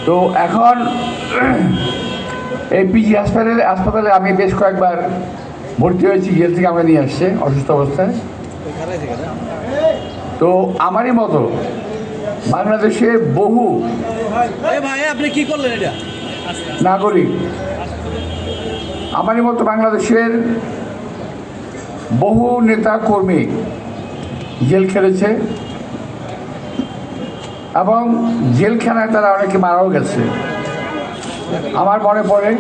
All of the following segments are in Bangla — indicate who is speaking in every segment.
Speaker 1: তো এখন এই পিজি হাসপাতালে আমি বেশ কয়েকবার ভর্তি হয়েছি, জেল থেকে আমাকে নিয়ে আসছে অসুস্থ অবস্থায়। তো আমারই মতো বাংলাদেশে বহু
Speaker 2: আপনি কি করলেন এটা
Speaker 1: নাগরিক, আমারই মতো বাংলাদেশের বহু নেতা কর্মী জেল খেলেছে এবং জেলখানায় তারা অনেকে মারাও গেছে। আমার মনে পড়ে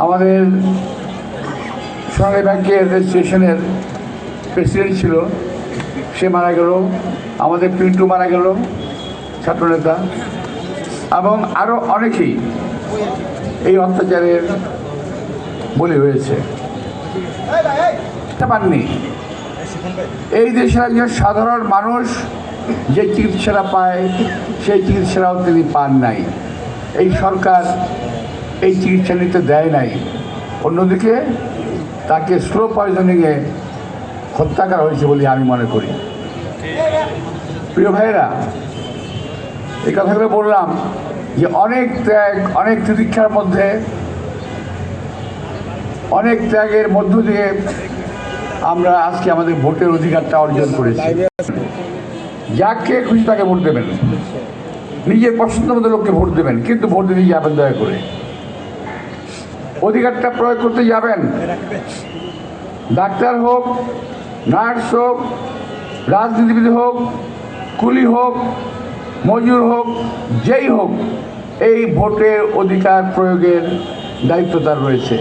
Speaker 1: আমাদের সোনালী ব্যাংকের রেজিস্ট্রেশনের প্রেসিডেন্ট ছিল, সে মারা গেল, আমাদের পিন্টু মারা গেল ছাত্রনেতা, এবং আরও অনেকেই এই অত্যাচারের বলি হয়েছে। পাননি এই দেশের একজন সাধারণ মানুষ যে চিকিৎসাটা পায় সেই চিকিৎসাটাও তিনি পান নাই, এই সরকার এই চিকিৎসা নিতে দেয় নাই। অন্যদিকে তাকে স্লো পয়জনিংয়ে হত্যা করা হয়েছে বলে আমি মনে করি। প্রিয় ভাইয়েরা, এই কথাগুলো বললাম যে অনেক ত্যাগ, অনেক তিতিক্ষার মধ্যে, অনেক ত্যাগের মধ্য দিয়ে আমরা আজকে আমাদের ভোটের অধিকারটা অর্জন করেছি। যাকে খুশি তাকে ভোট দেবেন, নিজের পছন্দ মতো লোককে ভোট দেবেন, কিন্তু ভোট দিতে যাবেন দয়া করে। অধিকারটা প্রয়োগ করতে যাবেন, ডাক্তার হোক, নার্স হোক, রাজনীতিবিদ হোক, কুলি হোক, মজুর হোক, যেই হোক, এই ভোটের অধিকার প্রয়োগের দায়িত্ব তার রয়েছে।